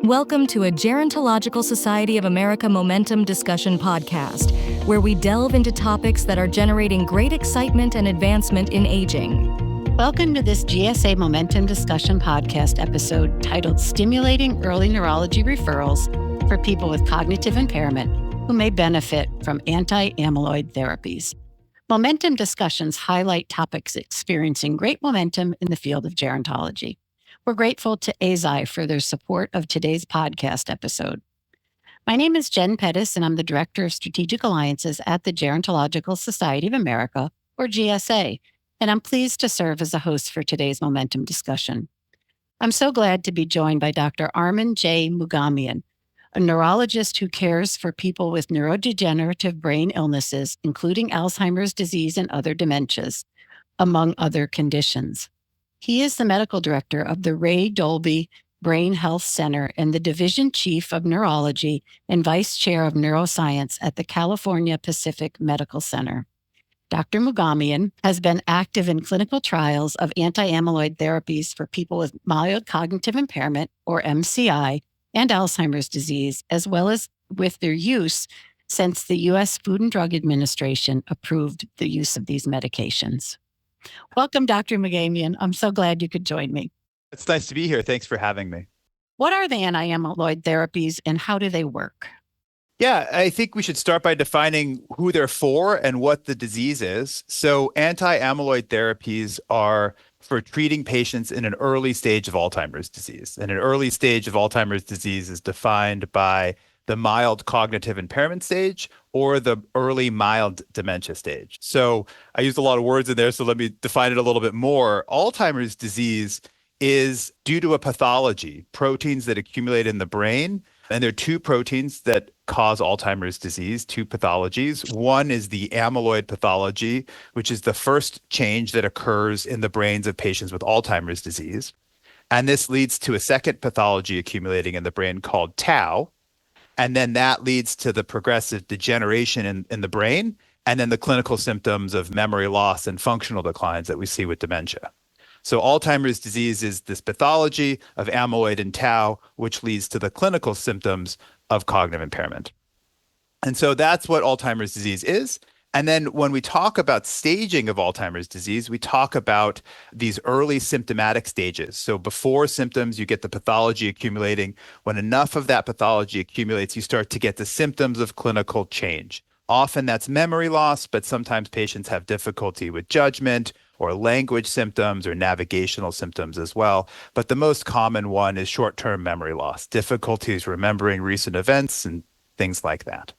Welcome to a Gerontological Society of America Momentum discussion podcast, where we delve into topics that are generating great excitement and advancement in aging. Welcome to this GSA Momentum discussion podcast episode titled Stimulating Early Neurology Referrals for People with Cognitive Impairment who may benefit from anti-amyloid therapies. Momentum discussions highlight topics experiencing great momentum in the field of gerontology. We're grateful to AZI for their support of today's podcast episode. My name is Jen Pettis, and I'm the Director of Strategic Alliances at the Gerontological Society of America, or GSA, and I'm pleased to serve as a host for today's Momentum discussion. I'm so glad to be joined by Dr. Armen J. Moughamian, a neurologist who cares for people with neurodegenerative brain illnesses, including Alzheimer's disease and other dementias, among other conditions. He is the medical director of the Ray Dolby Brain Health Center and the division chief of neurology and vice chair of neuroscience at the California Pacific Medical Center. Dr. Moughamian has been active in clinical trials of anti-amyloid therapies for people with mild cognitive impairment, or MCI, and Alzheimer's disease, as well as with their use since the U.S. Food and Drug Administration approved the use of these medications. Welcome, Dr. Moughamian. I'm so glad you could join me. It's nice to be here. Thanks for having me. What are the anti-amyloid therapies and how do they work? Yeah, I think we should start by defining who they're for and what the disease is. So anti-amyloid therapies are for treating patients in an early stage of Alzheimer's disease. And an early stage of Alzheimer's disease is defined by the mild cognitive impairment stage or the early mild dementia stage. So I used a lot of words in there, so let me define it a little bit more. Alzheimer's disease is due to a pathology, proteins that accumulate in the brain. And there are two proteins that cause Alzheimer's disease, two pathologies. One is the amyloid pathology, which is the first change that occurs in the brains of patients with Alzheimer's disease. And this leads to a second pathology accumulating in the brain called tau. And then that leads to the progressive degeneration in the brain, and then the clinical symptoms of memory loss and functional declines that we see with dementia. So Alzheimer's disease is this pathology of amyloid and tau, which leads to the clinical symptoms of cognitive impairment. And so that's what Alzheimer's disease is. And then when we talk about staging of Alzheimer's disease, we talk about these early symptomatic stages. So before symptoms, you get the pathology accumulating. When enough of that pathology accumulates, you start to get the symptoms of clinical change. Often that's memory loss, but sometimes patients have difficulty with judgment or language symptoms or navigational symptoms as well. But the most common one is short-term memory loss, difficulties remembering recent events and things like that.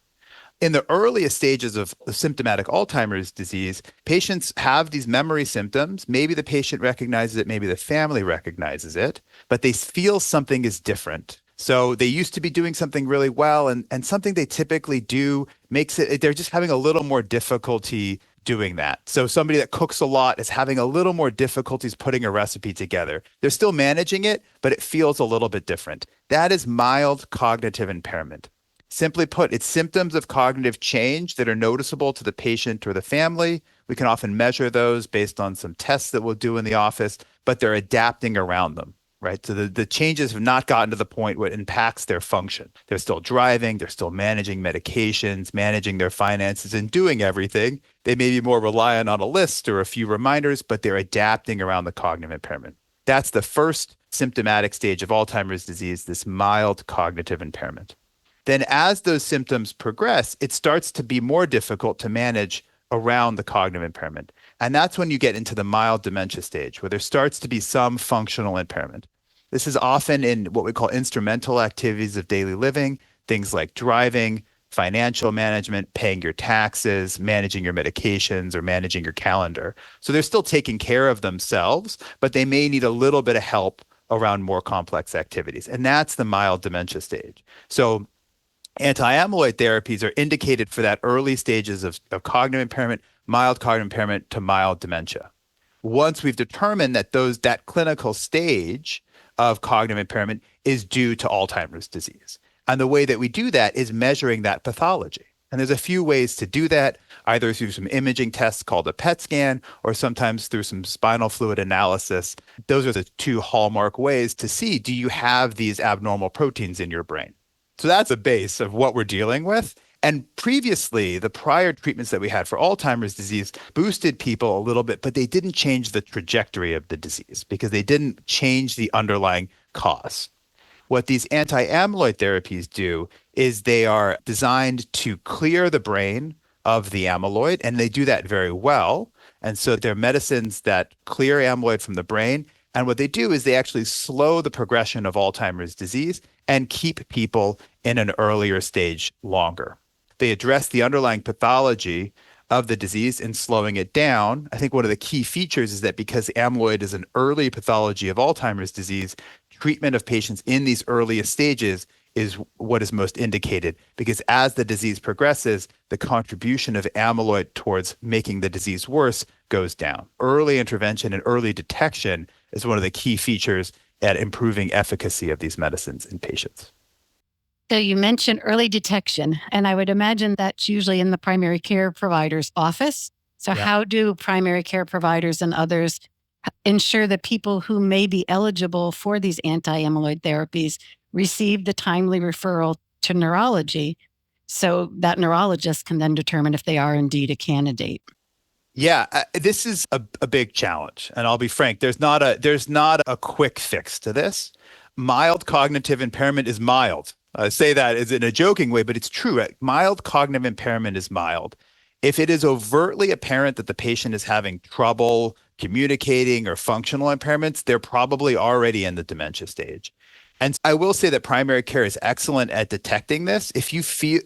In the earliest stages of symptomatic Alzheimer's disease, patients have these memory symptoms. Maybe the patient recognizes it, maybe the family recognizes it, but they feel something is different. So they used to be doing something really well, and something they typically do makes it, they're just having a little more difficulty doing that. So somebody that cooks a lot is having a little more difficulties putting a recipe together. They're still managing it, but it feels a little bit different. That is mild cognitive impairment. Simply put, it's symptoms of cognitive change that are noticeable to the patient or the family. We can often measure those based on some tests that we'll do in the office, but they're adapting around them, right? So the changes have not gotten to the point where it impacts their function. They're still driving, they're still managing medications, managing their finances, and doing everything. They may be more reliant on a list or a few reminders, but they're adapting around the cognitive impairment. That's the first symptomatic stage of Alzheimer's disease, this mild cognitive impairment. Then as those symptoms progress, it starts to be more difficult to manage around the cognitive impairment. And that's when you get into the mild dementia stage, where there starts to be some functional impairment. This is often in what we call instrumental activities of daily living, things like driving, financial management, paying your taxes, managing your medications, or managing your calendar. So they're still taking care of themselves, but they may need a little bit of help around more complex activities. And that's the mild dementia stage. So anti-amyloid therapies are indicated for that early stages of cognitive impairment, mild cognitive impairment to mild dementia. Once we've determined that that clinical stage of cognitive impairment is due to Alzheimer's disease. And the way that we do that is measuring that pathology. And there's a few ways to do that, either through some imaging tests called a PET scan or sometimes through some spinal fluid analysis. Those are the two hallmark ways to see, do you have these abnormal proteins in your brain? So that's a base of what we're dealing with. And previously, the prior treatments that we had for Alzheimer's disease boosted people a little bit, but they didn't change the trajectory of the disease because they didn't change the underlying cause. What these anti-amyloid therapies do is they are designed to clear the brain of the amyloid, and they do that very well. And so they're medicines that clear amyloid from the brain. And what they do is they actually slow the progression of Alzheimer's disease and keep people in an earlier stage longer. They address the underlying pathology of the disease in slowing it down. I think one of the key features is that because amyloid is an early pathology of Alzheimer's disease, treatment of patients in these earliest stages is what is most indicated, because as the disease progresses, the contribution of amyloid towards making the disease worse goes down. Early intervention and early detection is one of the key features at improving efficacy of these medicines in patients. So you mentioned early detection, and I would imagine that's usually in the primary care provider's office. So Yeah. how do primary care providers and others ensure that people who may be eligible for these anti-amyloid therapies receive the timely referral to neurology so that neurologist can then determine if they are indeed a candidate? Yeah, this is a big challenge, and I'll be frank. There's not a quick fix to this. Mild cognitive impairment is mild. I say that is in a joking way, but it's true. Right? Mild cognitive impairment is mild. If it is overtly apparent that the patient is having trouble communicating or functional impairments, they're probably already in the dementia stage. And I will say that primary care is excellent at detecting this. If you feel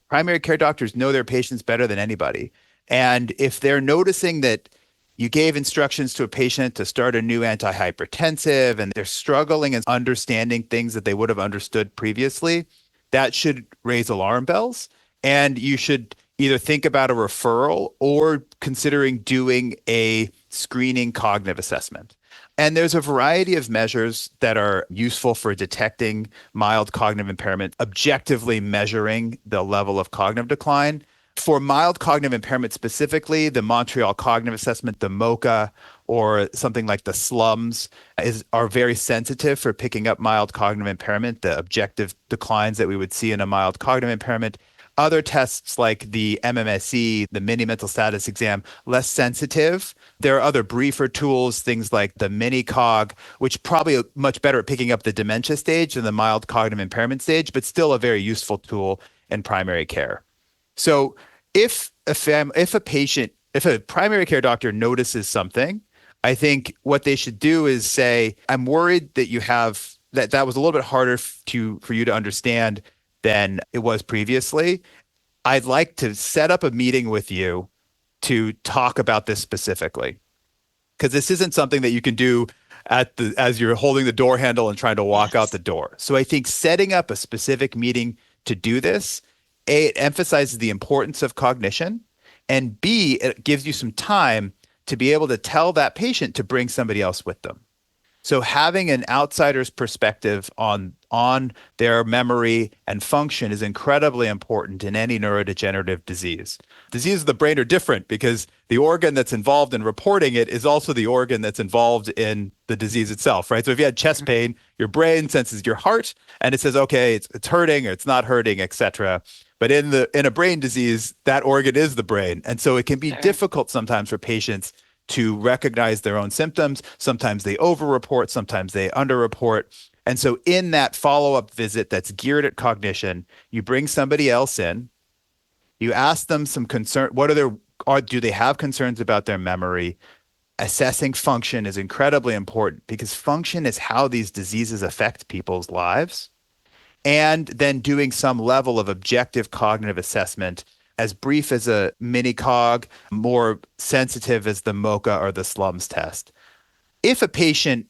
primary care doctors know their patients better than anybody. And if they're noticing that you gave instructions to a patient to start a new antihypertensive and they're struggling and understanding things that they would have understood previously, that should raise alarm bells. And you should either think about a referral or considering doing a screening cognitive assessment. And there's a variety of measures that are useful for detecting mild cognitive impairment, objectively measuring the level of cognitive decline. For mild cognitive impairment specifically, the Montreal Cognitive Assessment, the MoCA, or something like the SLUMS are very sensitive for picking up mild cognitive impairment, the objective declines that we would see in a mild cognitive impairment. Other tests like the MMSE, the mini mental status exam, less sensitive. There are other briefer tools, things like the mini cog, which probably are much better at picking up the dementia stage than the mild cognitive impairment stage, but still a very useful tool in primary care. So if a primary care doctor notices something, I think what they should do is say, I'm worried that you have that was a little bit harder for you to understand than it was previously. I'd like to set up a meeting with you to talk about this specifically, because this isn't something that you can do as you're holding the door handle and trying to walk out the door. So I think setting up a specific meeting to do this, A, it emphasizes the importance of cognition, and B, it gives you some time to be able to tell that patient to bring somebody else with them. So having an outsider's perspective on their memory and function is incredibly important in any neurodegenerative disease. Diseases of the brain are different because the organ that's involved in reporting it is also the organ that's involved in the disease itself, right? So if you had chest pain, your brain senses your heart and it says, okay, it's hurting or it's not hurting, etc. But in a brain disease, that organ is the brain. And so it can be difficult sometimes for patients to recognize their own symptoms. Sometimes they over-report, sometimes they under-report. And so in that follow-up visit that's geared at cognition, you bring somebody else in, you ask them some concern, do they have concerns about their memory? Assessing function is incredibly important because function is how these diseases affect people's lives. And then doing some level of objective cognitive assessment, as brief as a mini cog, more sensitive as the MoCA or the SLUMS test. If a patient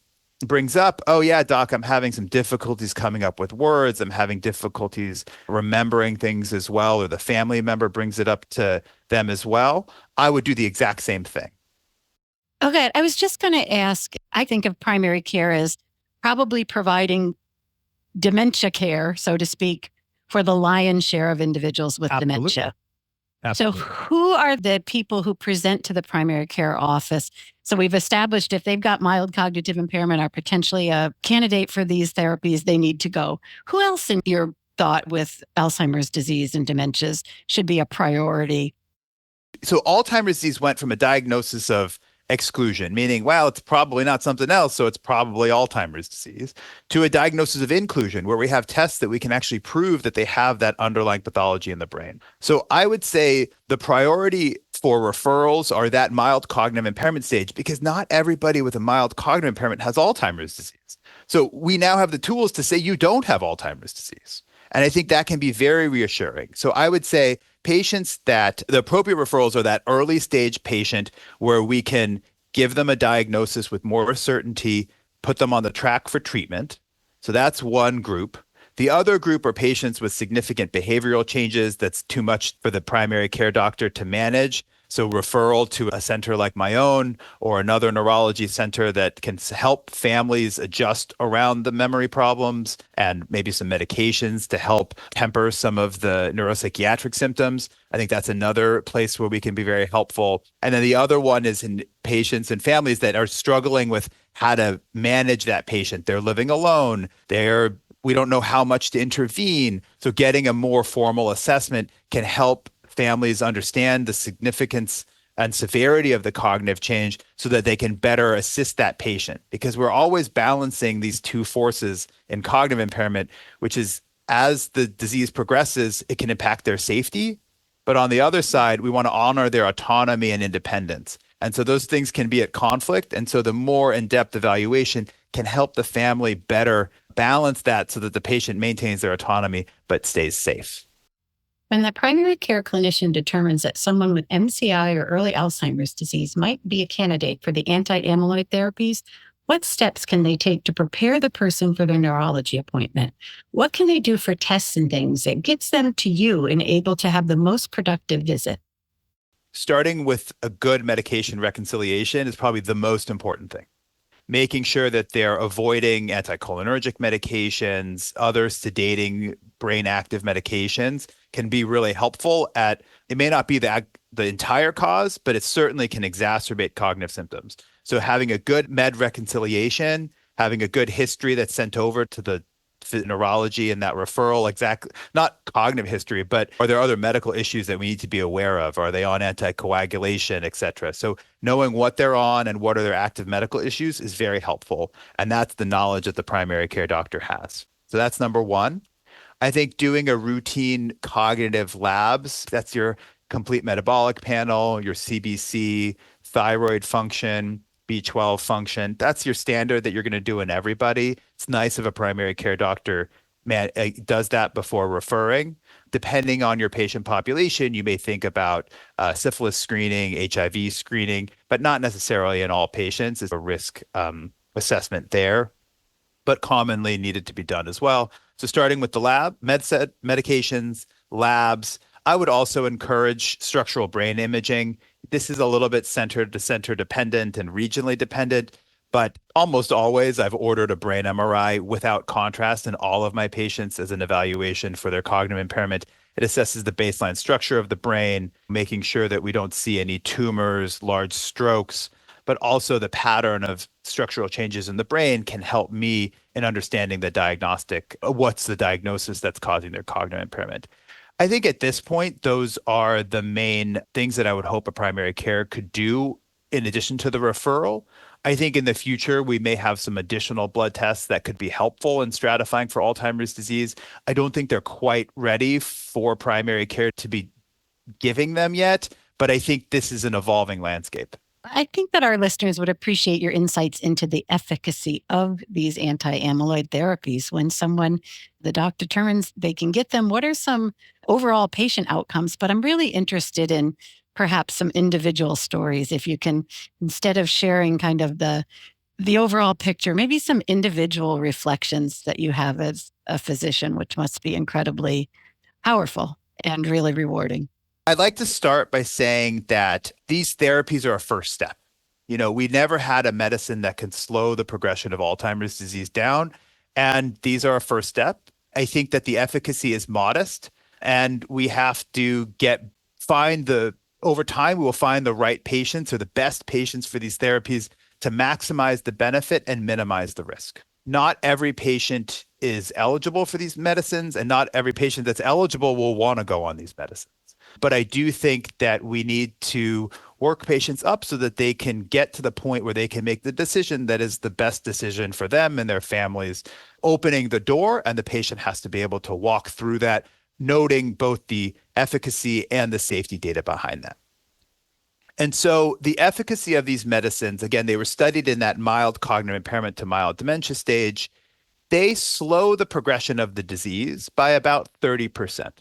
brings up, oh yeah, doc, I'm having some difficulties coming up with words, I'm having difficulties remembering things as well, or the family member brings it up to them as well, I would do the exact same thing. Okay, I was just going to ask, I think of primary care as probably providing dementia care, so to speak, for the lion's share of individuals with dementia. Absolutely. So who are the people who present to the primary care office? So we've established if they've got mild cognitive impairment are potentially a candidate for these therapies, they need to go. Who else in your thought with Alzheimer's disease and dementias should be a priority? So Alzheimer's disease went from a diagnosis of exclusion, meaning, well, it's probably not something else, so it's probably Alzheimer's disease, to a diagnosis of inclusion, where we have tests that we can actually prove that they have that underlying pathology in the brain. So I would say the priority for referrals are that mild cognitive impairment stage, because not everybody with a mild cognitive impairment has Alzheimer's disease. So we now have the tools to say you don't have Alzheimer's disease. And I think that can be very reassuring. So I would say patients that the appropriate referrals are that early stage patient where we can give them a diagnosis with more certainty, put them on the track for treatment. So that's one group. The other group are patients with significant behavioral changes that's too much for the primary care doctor to manage. So referral to a center like my own or another neurology center that can help families adjust around the memory problems and maybe some medications to help temper some of the neuropsychiatric symptoms. I think that's another place where we can be very helpful. And then the other one is in patients and families that are struggling with how to manage that patient. They're living alone. We don't know how much to intervene. So getting a more formal assessment can help families understand the significance and severity of the cognitive change so that they can better assist that patient. Because we're always balancing these two forces in cognitive impairment, which is as the disease progresses, it can impact their safety. But on the other side, we want to honor their autonomy and independence. And so those things can be at conflict. And so the more in-depth evaluation can help the family better balance that so that the patient maintains their autonomy but stays safe. When the primary care clinician determines that someone with MCI or early Alzheimer's disease might be a candidate for the anti-amyloid therapies, what steps can they take to prepare the person for their neurology appointment? What can they do for tests and things that gets them to you and able to have the most productive visit? Starting with a good medication reconciliation is probably the most important thing. Making sure that they're avoiding anticholinergic medications, other sedating brain active medications can be really helpful it may not be the entire cause, but it certainly can exacerbate cognitive symptoms. So having a good med reconciliation, having a good history that's sent over to the neurology and that referral, exactly, not cognitive history, but are there other medical issues that we need to be aware of? Are they on anticoagulation, et cetera? So knowing what they're on and what are their active medical issues is very helpful. And that's the knowledge that the primary care doctor has. So that's number one. I think doing a routine cognitive labs, that's your complete metabolic panel, your CBC, thyroid function, B12 function. That's your standard that you're going to do in everybody. It's nice if a primary care doctor does that before referring. Depending on your patient population, you may think about syphilis screening, HIV screening, but not necessarily in all patients. It's a risk assessment there, but commonly needed to be done as well. So starting with the lab, medications, labs. I would also encourage structural brain imaging. This is a little bit center to center dependent and regionally dependent, but almost always I've ordered a brain MRI without contrast in all of my patients as an evaluation for their cognitive impairment. It assesses the baseline structure of the brain, making sure that we don't see any tumors, large strokes, but also the pattern of structural changes in the brain can help me in understanding the diagnostic, what's the diagnosis that's causing their cognitive impairment. I think at this point, those are the main things that I would hope a primary care could do in addition to the referral. I think in the future, we may have some additional blood tests that could be helpful in stratifying for Alzheimer's disease. I don't think they're quite ready for primary care to be giving them yet, but I think this is an evolving landscape. I think that our listeners would appreciate your insights into the efficacy of these anti-amyloid therapies. When the doc determines they can get them, what are some overall patient outcomes? But I'm really interested in perhaps some individual stories. If you can, instead of sharing kind of the overall picture, maybe some individual reflections that you have as a physician, which must be incredibly powerful and really rewarding. I'd like to start by saying that these therapies are a first step. We never had a medicine that can slow the progression of Alzheimer's disease down, and these are a first step. I think that the efficacy is modest, and we have to over time, we will find the right patients or the best patients for these therapies to maximize the benefit and minimize the risk. Not every patient is eligible for these medicines, and not every patient that's eligible will want to go on these medicines. But I do think that we need to work patients up so that they can get to the point where they can make the decision that is the best decision for them and their families, opening the door, and the patient has to be able to walk through that, noting both the efficacy and the safety data behind that. And so the efficacy of these medicines, again, they were studied in that mild cognitive impairment to mild dementia stage. They slow the progression of the disease by about 30%.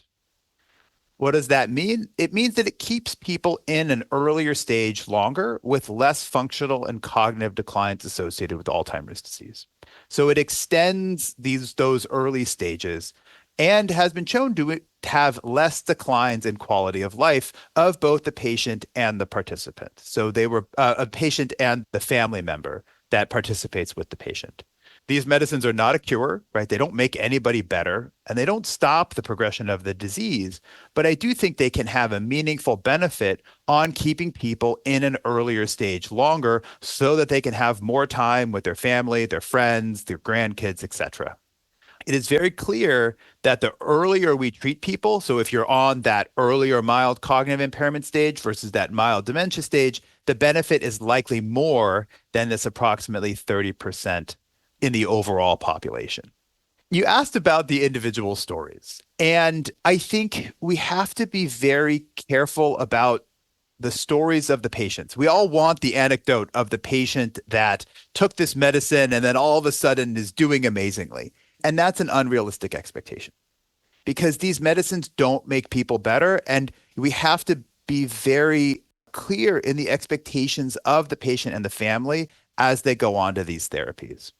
What does that mean? It means that it keeps people in an earlier stage longer with less functional and cognitive declines associated with Alzheimer's disease. So it extends those early stages and has been shown to have less declines in quality of life of both the patient and the participant. So they were a patient and the family member that participates with the patient. These medicines are not a cure, right? They don't make anybody better, and they don't stop the progression of the disease. But I do think they can have a meaningful benefit on keeping people in an earlier stage longer so that they can have more time with their family, their friends, their grandkids, etc. It is very clear that the earlier we treat people, so if you're on that earlier mild cognitive impairment stage versus that mild dementia stage, the benefit is likely more than this approximately 30% in the overall population. You asked about the individual stories, and I think we have to be very careful about the stories of the patients. We all want the anecdote of the patient that took this medicine and then all of a sudden is doing amazingly. And that's an unrealistic expectation because these medicines don't make people better. And we have to be very clear in the expectations of the patient and the family as they go on to these therapies.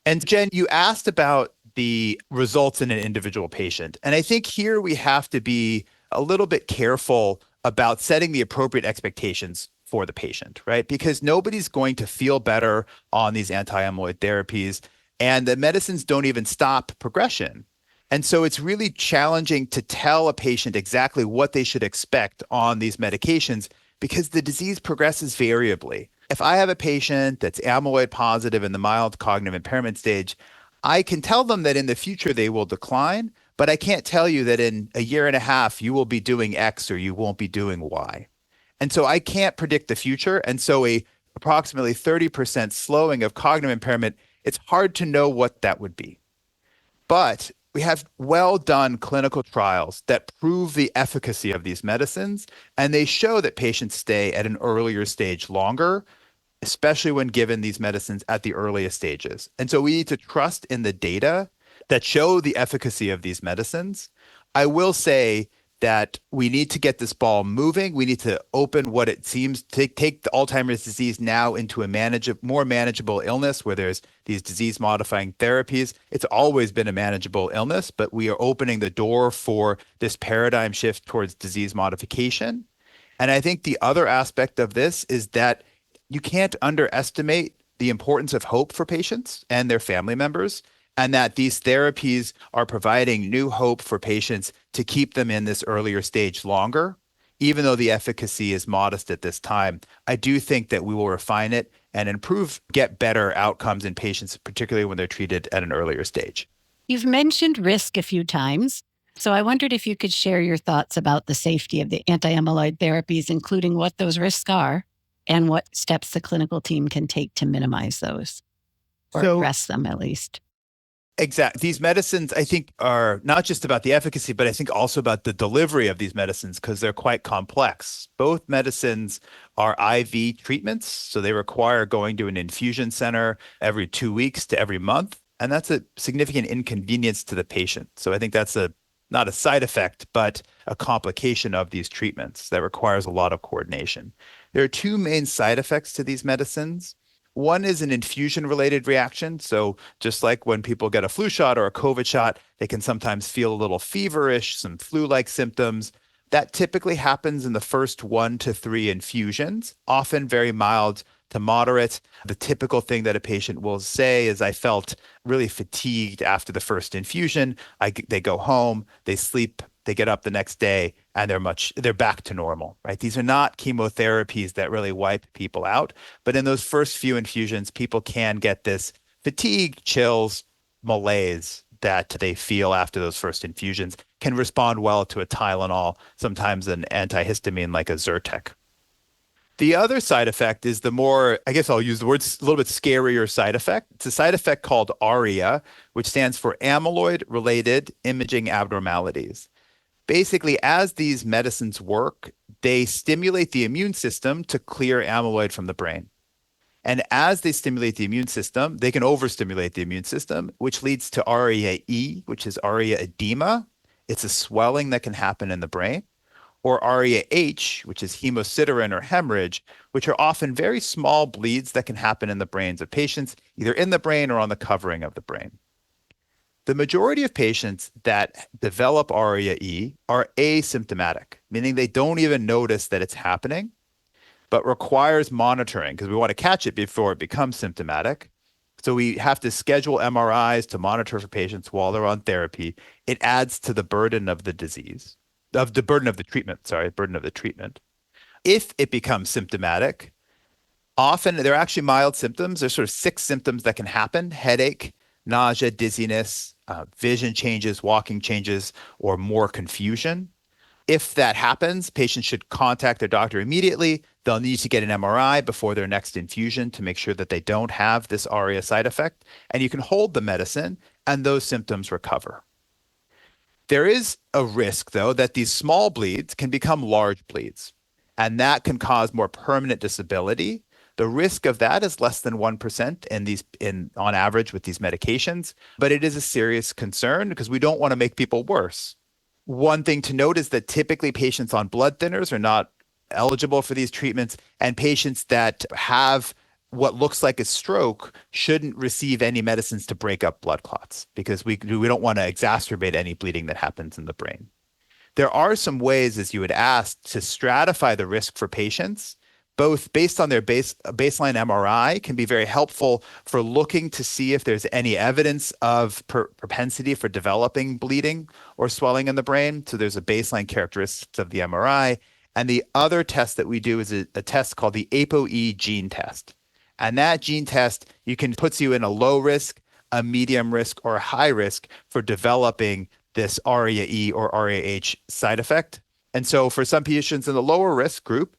And Jen, you asked about the results in an individual patient. And I think here we have to be a little bit careful about setting the appropriate expectations for the patient, right? Because nobody's going to feel better on these anti-amyloid therapies, and the medicines don't even stop progression. And so it's really challenging to tell a patient exactly what they should expect on these medications because the disease progresses variably. If I have a patient that's amyloid positive in the mild cognitive impairment stage, I can tell them that in the future they will decline, but I can't tell you that in a year and a half you will be doing X or you won't be doing Y. And so I can't predict the future. And so approximately 30% slowing of cognitive impairment, it's hard to know what that would be. But we have well-done clinical trials that prove the efficacy of these medicines, and they show that patients stay at an earlier stage longer, especially when given these medicines at the earliest stages. And so we need to trust in the data that show the efficacy of these medicines. I will say that we need to get this ball moving. We need to open what it seems to take the Alzheimer's disease now into a more manageable illness where there's these disease-modifying therapies. It's always been a manageable illness, but we are opening the door for this paradigm shift towards disease modification. And I think the other aspect of this is that you can't underestimate the importance of hope for patients and their family members, and that these therapies are providing new hope for patients to keep them in this earlier stage longer. Even though the efficacy is modest at this time, I do think that we will refine it and get better outcomes in patients, particularly when they're treated at an earlier stage. You've mentioned risk a few times, so I wondered if you could share your thoughts about the safety of the anti-amyloid therapies, including what those risks are and what steps the clinical team can take to minimize those or address them at least. Exactly. These medicines, I think, are not just about the efficacy, but I think also about the delivery of these medicines because they're quite complex. Both medicines are IV treatments, so they require going to an infusion center every 2 weeks to every month, and that's a significant inconvenience to the patient. So I think that's not a side effect, but a complication of these treatments that requires a lot of coordination. There are two main side effects to these medicines. One is an infusion-related reaction. So just like when people get a flu shot or a COVID shot, they can sometimes feel a little feverish, some flu-like symptoms. That typically happens in the first 1 to 3 infusions, often very mild to moderate. The typical thing that a patient will say is, I felt really fatigued after the first infusion. They go home, they sleep, they get up the next day, and they're back to normal, right? These are not chemotherapies that really wipe people out. But in those first few infusions, people can get this fatigue, chills, malaise that they feel after those first infusions, can respond well to a Tylenol, sometimes an antihistamine like a Zyrtec. The other side effect is the more, I guess I'll use the words, a little bit scarier side effect. It's a side effect called ARIA, which stands for amyloid-related imaging abnormalities. Basically, as these medicines work, they stimulate the immune system to clear amyloid from the brain. And as they stimulate the immune system, they can overstimulate the immune system, which leads to ARIA-E, which is ARIA edema. It's a swelling that can happen in the brain. Or ARIA-H, which is hemosiderin or hemorrhage, which are often very small bleeds that can happen in the brains of patients, either in the brain or on the covering of the brain. The majority of patients that develop ARIA-E are asymptomatic, meaning they don't even notice that it's happening, but requires monitoring because we want to catch it before it becomes symptomatic. So we have to schedule MRIs to monitor for patients while they're on therapy. It adds to the burden of the disease, burden of the treatment. If it becomes symptomatic, often they're actually mild symptoms. There's sort of 6 symptoms that can happen: headache, nausea, dizziness, vision changes, walking changes, or more confusion. If that happens, patients should contact their doctor immediately. They'll need to get an MRI before their next infusion to make sure that they don't have this ARIA side effect. And you can hold the medicine and those symptoms recover. There is a risk, though, that these small bleeds can become large bleeds, and that can cause more permanent disability. The risk of that is less than 1% on average with these medications, but it is a serious concern because we don't want to make people worse. One thing to note is that typically patients on blood thinners are not eligible for these treatments, and patients that have what looks like a stroke shouldn't receive any medicines to break up blood clots because we don't want to exacerbate any bleeding that happens in the brain. There are some ways, as you had asked, to stratify the risk for patients, both based on their baseline MRI can be very helpful for looking to see if there's any evidence of propensity for developing bleeding or swelling in the brain. So there's a baseline characteristics of the MRI. And the other test that we do is a test called the ApoE gene test. And that gene test puts you in a low risk, a medium risk, or a high risk for developing this ARIA-E or ARIA-H side effect. And so for some patients in the lower risk group,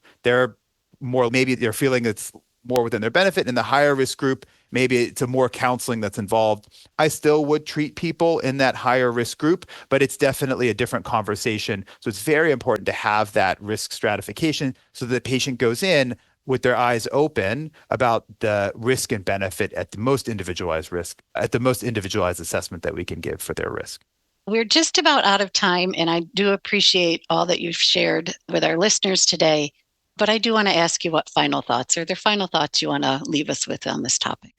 maybe they're feeling it's more within their benefit. In the higher risk group, maybe it's a more counseling that's involved. I still would treat people in that higher risk group, but it's definitely a different conversation. So it's very important to have that risk stratification so that the patient goes in with their eyes open about the risk and benefit at the most individualized assessment that we can give for their risk. We're just about out of time, and I do appreciate all that you've shared with our listeners today. But I do want to ask you what final thoughts. Are there final thoughts you want to leave us with on this topic?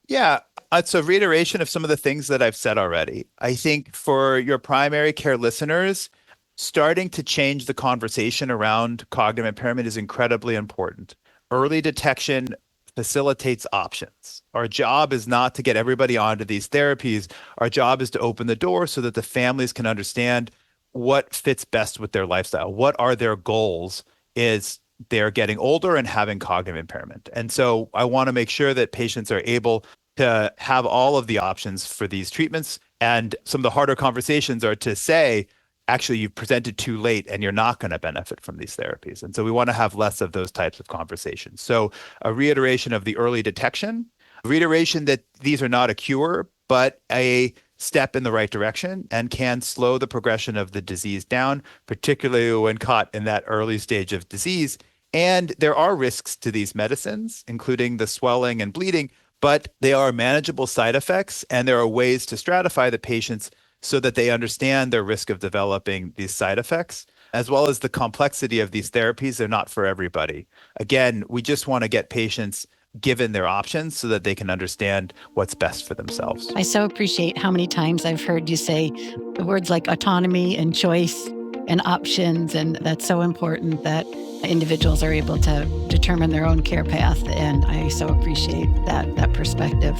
Yeah, it's a reiteration of some of the things that I've said already. I think for your primary care listeners, starting to change the conversation around cognitive impairment is incredibly important. Early detection facilitates options. Our job is not to get everybody onto these therapies. Our job is to open the door so that the families can understand what fits best with their lifestyle. What are their goals is they're getting older and having cognitive impairment. And so I want to make sure that patients are able to have all of the options for these treatments. And some of the harder conversations are to say, actually, you've presented too late and you're not going to benefit from these therapies. And so we want to have less of those types of conversations. So a reiteration of the early detection, reiteration that these are not a cure, but a step in the right direction and can slow the progression of the disease down, particularly when caught in that early stage of disease. And there are risks to these medicines, including the swelling and bleeding, but they are manageable side effects. And there are ways to stratify the patients so that they understand their risk of developing these side effects, as well as the complexity of these therapies. They're not for everybody. Again, we just want to get patients given their options so that they can understand what's best for themselves. I so appreciate how many times I've heard you say words like autonomy and choice and options. And that's so important that individuals are able to determine their own care path. And I so appreciate that perspective.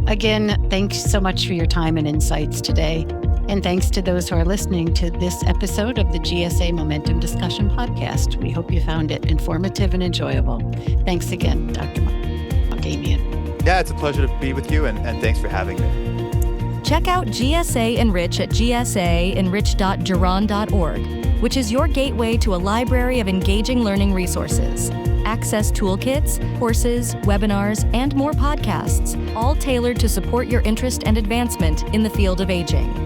Again, thanks so much for your time and insights today. And thanks to those who are listening to this episode of the GSA Momentum Discussion Podcast. We hope you found it informative and enjoyable. Thanks again, Dr. Moughamian. Yeah, it's a pleasure to be with you, and thanks for having me. Check out GSA Enrich at gsaenrich.geron.org, which is your gateway to a library of engaging learning resources. Access toolkits, courses, webinars, and more podcasts, all tailored to support your interest and advancement in the field of aging.